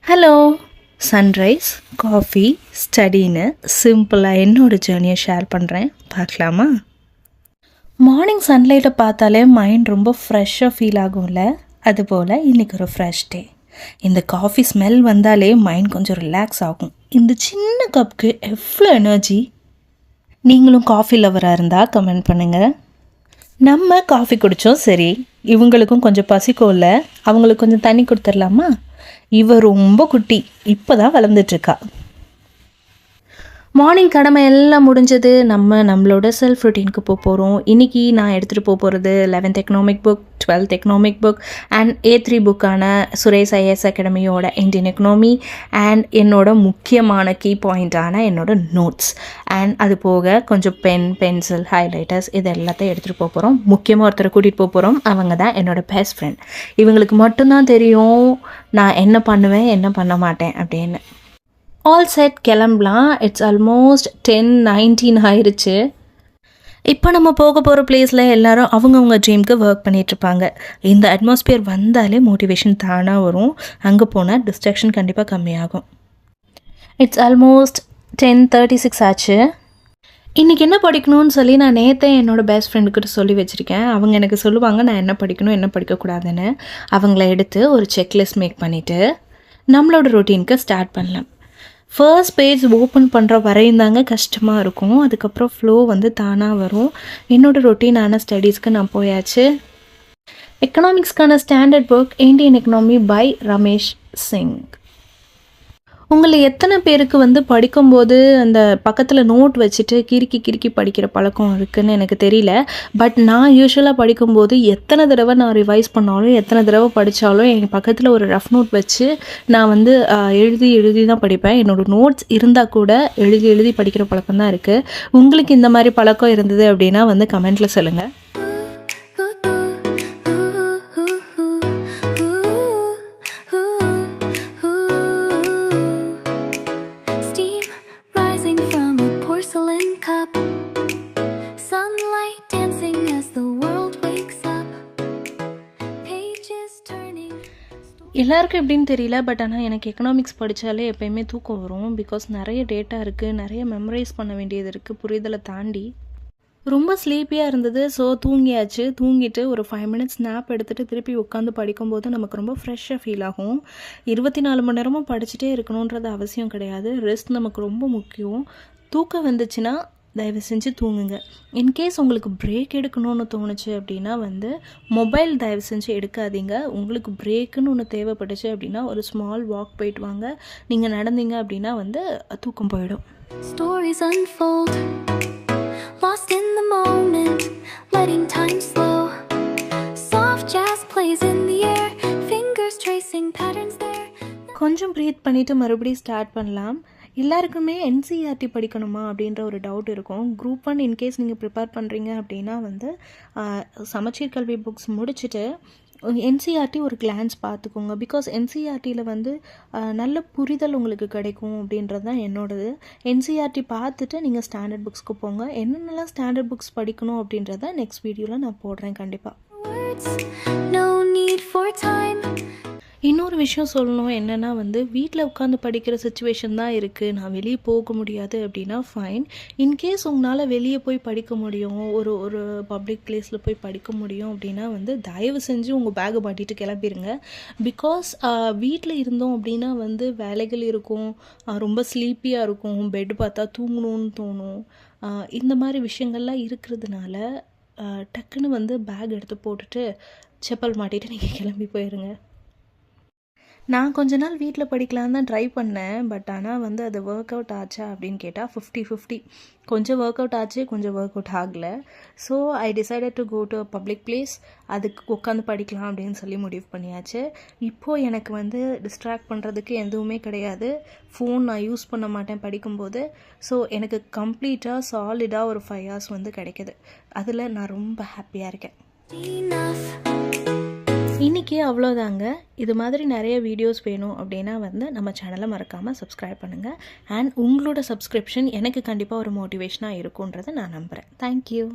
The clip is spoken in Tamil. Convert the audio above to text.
ஹலோ. சன்ரைஸ், காஃபி, ஸ்டடின்னு சிம்பிளாக என்னோடய ஜேர்னியை ஷேர் பண்ணுறேன், பார்க்கலாமா? மார்னிங் சன்லைட்டை பார்த்தாலே மைண்ட் ரொம்ப ஃப்ரெஷ்ஷாக ஃபீல் ஆகும்ல. அதுபோல் இன்றைக்கி ஒரு ஃப்ரெஷ் டே. இந்த காஃபி ஸ்மெல் வந்தாலே மைண்ட் கொஞ்சம் ரிலாக்ஸ் ஆகும். இந்த சின்ன கப்புக்கு எவ்வளோ எனர்ஜி! நீங்களும் காஃபி லவராக இருந்தால் கமெண்ட் பண்ணுங்கள். நம்ம காஃபி குடித்தோம், சரி, இவங்களுக்கும் கொஞ்சம் பசிக்கும்ல, அவங்களுக்கு கொஞ்சம் தண்ணி கொடுத்துடலாமா? இவ ரொம்ப குட்டி, இப்போ தான் வளர்ந்துட்டுருக்கா. மார்னிங் கடமை எல்லாம் முடிஞ்சது. நம்மளோட செல்ஃப் ரொட்டீனுக்கு போகிறோம். இன்றைக்கி நான் எடுத்துகிட்டு போகிறது 11th economic book, 12th economic book and A3 புக்கான சுரேஷ் IAS அகாடமியோட இந்தியன் எக்கனாமி அண்ட் என்னோட முக்கியமான கீ பாயிண்ட்டான என்னோட நோட்ஸ் அண்ட் அது போக கொஞ்சம் பென்சில், ஹைலைட்டர்ஸ் இது எல்லாத்தையும் எடுத்துகிட்டு போகிறோம். முக்கியமாக ஒருத்தரை கூட்டிகிட்டு போகிறோம். அவங்க தான் என்னோடய பெஸ்ட் ஃப்ரெண்ட். இவங்களுக்கு மட்டும்தான் தெரியும் நான் என்ன பண்ணுவேன் என்ன பண்ண மாட்டேன் அப்படின்னு. ஆல் செட், கிளம்பலாம். இட்ஸ் ஆல்மோஸ்ட் 10:19 ஆயிடுச்சு. இப்போ நம்ம போக போகிற பிளேஸில் எல்லோரும் அவங்கவுங்க ட்ரீம்க்கு ஒர்க் பண்ணிகிட்ருப்பாங்க. இந்த அட்மாஸ்பியர் வந்தாலே மோட்டிவேஷன் தானாக வரும். அங்கே போனால் டிஸ்ட்ராக்ஷன் கண்டிப்பாக கம்மியாகும். இட்ஸ் ஆல்மோஸ்ட் 10:36 ஆச்சு. இன்றைக்கி என்ன படிக்கணும்னு சொல்லி நான் நேற்றே என்னோடய பெஸ்ட் ஃப்ரெண்டுக்கிட்ட சொல்லி வச்சுருக்கேன். அவங்க எனக்கு சொல்லுவாங்க நான் என்ன படிக்கணும் என்ன படிக்கக்கூடாதுன்னு. அவங்கள எடுத்து ஒரு செக்லிஸ்ட் மேக் பண்ணிவிட்டு நம்மளோட ரொட்டீனுக்கு ஸ்டார்ட் பண்ணலாம். ஃபர்ஸ்ட் பேஜ் ஓப்பன் பண்ணுற வரையும் தாங்க கஷ்டமாக இருக்கும். அதுக்கப்புறம் ஃப்ளோ தானாக வரும். என்னோடய ரொட்டீனான ஸ்டடீஸ்க்கு நான் போயாச்சு. எக்கனாமிக்ஸ்க்கான standard book Indian economy by Ramesh Singh. உங்களில் எத்தனை பேருக்கு படிக்கும்போது அந்த பக்கத்தில் நோட் வச்சுட்டு கிறுக்கி படிக்கிற பழக்கம் இருக்குதுன்னு எனக்கு தெரியல. பட் நான் யூஸ்வலாக படிக்கும்போது எத்தனை தடவை நான் ரிவைஸ் பண்ணாலும் எத்தனை தடவை படித்தாலும் எங்கள் பக்கத்தில் ஒரு ரஃப் நோட் வச்சு நான் எழுதி தான் படிப்பேன். என்னோடய நோட்ஸ் இருந்தால் கூட எழுதி படிக்கிற பழக்கம் தான் இருக்குது. உங்களுக்கு இந்த மாதிரி பழக்கம் இருந்தது அப்படின்னா கமெண்ட்டில் சொல்லுங்கள். எல்லாருக்கும் எப்படின்னு தெரியல, பட் ஆனால் எனக்கு எக்கனாமிக்ஸ் படித்தாலே எப்போயுமே தூக்கம் வரும். பிகாஸ் நிறைய டேட்டா இருக்குது, நிறைய மெமரைஸ் பண்ண வேண்டியது இருக்குது, புரிதலை தாண்டி. ரொம்ப ஸ்லீப்பியாக இருந்தது. ஸோ தூங்கியாச்சு. தூங்கிட்டு ஒரு 5 minutes ஸ்னாப் எடுத்துகிட்டு திருப்பி உட்காந்து படிக்கும்போது நமக்கு ரொம்ப ஃப்ரெஷ்ஷாக ஃபீல் ஆகும். 24 மணி நேரமும் படிச்சுட்டே இருக்கணுன்றது அவசியம் கிடையாது. ரெஸ்ட் நமக்கு ரொம்ப முக்கியம். தூக்கம் வந்துச்சுன்னா தயவு செஞ்சு தூங்குங்க. இன்கேஸ் உங்களுக்கு பிரேக் எடுக்கணும்னு தோணுச்சு அப்படின்னா மொபைல் தயவு செஞ்சு எடுக்காதீங்க. உங்களுக்கு பிரேக்குன்னு ஒன்று தேவைப்பட்டுச்சு அப்படின்னா ஒரு ஸ்மால் வாக் போயிட்டு வாங்க. நீங்கள் நடந்தீங்க அப்படின்னா தூக்கம் போயிடும். Stories unfold, lost in the moment, letting time slow. Soft jazz plays in the air, fingers tracing patterns there. கொஞ்சம் ப்ரீத் பண்ணிவிட்டு மறுபடியும் ஸ்டார்ட் பண்ணலாம். எல்லாருக்குமே NCERT படிக்கணுமா அப்படின்ற ஒரு டவுட் இருக்கும். குரூப் 1 இன்கேஸ் நீங்கள் ப்ரிப்பேர் பண்ணுறீங்க அப்படின்னா சமச்சீர் கல்வி புக்ஸ் முடிச்சுட்டு NCERT ஒரு கிளான்ஸ் பார்த்துக்கோங்க. பிகாஸ் NCERTயில் நல்ல புரிதல் உங்களுக்கு கிடைக்கும் அப்படின்றது தான் என்னோடது. NCERT பார்த்துட்டு நீங்கள் ஸ்டாண்டர்ட் புக்ஸ்க்கு போங்க. என்னென்னலாம் ஸ்டாண்டர்ட் புக்ஸ் படிக்கணும் அப்படின்றத நெக்ஸ்ட் வீடியோவில் நான் போடுறேன் கண்டிப்பாக. இன்னொரு விஷயம் சொல்லணும் என்னென்னா வீட்டில் உட்காந்து படிக்கிற சுச்சுவேஷன் தான் இருக்குது, நான் வெளியே போக முடியாது அப்படின்னா ஃபைன். இன்கேஸ் உங்களால் வெளியே போய் படிக்க முடியும், ஒரு பப்ளிக் பிளேஸில் போய் படிக்க முடியும் அப்படின்னா தயவு செஞ்சு உங்கள் பேக்கை மாட்டிட்டு கிளம்பிடுங்க. பிகாஸ் வீட்டில் இருந்தோம் அப்படின்னா வேலைகள் இருக்கும், ரொம்ப ஸ்லீப்பியாக இருக்கும், பெட் பார்த்தா தூங்கணும்னு தோணும். இந்த மாதிரி விஷயங்கள்லாம் இருக்கிறதுனால டக்குன்னு பேக் எடுத்து போட்டுட்டு செப்பல் மாட்டிட்டு நீங்கள் கிளம்பி போயிடுங்க. நான் கொஞ்ச நாள் வீட்டில் படிக்கலான்னு தான் ட்ரை பண்ணேன். பட் ஆனால் அது ஒர்க் அவுட் ஆச்சா அப்படின்னு கேட்டால் 50-50. கொஞ்சம் ஒர்க் அவுட் ஆச்சு, கொஞ்சம் ஒர்க் அவுட் ஆகலை. So I decided to go to a public place. அதுக்கு உட்காந்து படிக்கலாம் அப்படின்னு சொல்லி முடிவு பண்ணியாச்சு. இப்போது எனக்கு டிஸ்ட்ராக்ட் பண்ணுறதுக்கு எதுவுமே கிடையாது. ஃபோன் நான் யூஸ் பண்ண மாட்டேன் படிக்கும்போது. ஸோ எனக்கு கம்ப்ளீட்டாக சாலிடாக ஒரு 5 hours கிடைக்கிது. அதில் நான் ரொம்ப ஹாப்பியாக இருக்கேன். இன்றைக்கி அவ்வளோதாங்க. இது மாதிரி நிறைய வீடியோஸ் வேணும் அப்படின்னா நம்ம சேனலை மறக்காமல் சப்ஸ்கிரைப் பண்ணுங்கள். அண்ட் உங்களோட சப்ஸ்கிரிப்ஷன் எனக்கு கண்டிப்பாக ஒரு மோட்டிவேஷனாக இருக்குன்றதை நான் நம்புகிறேன். தேங்க்யூ.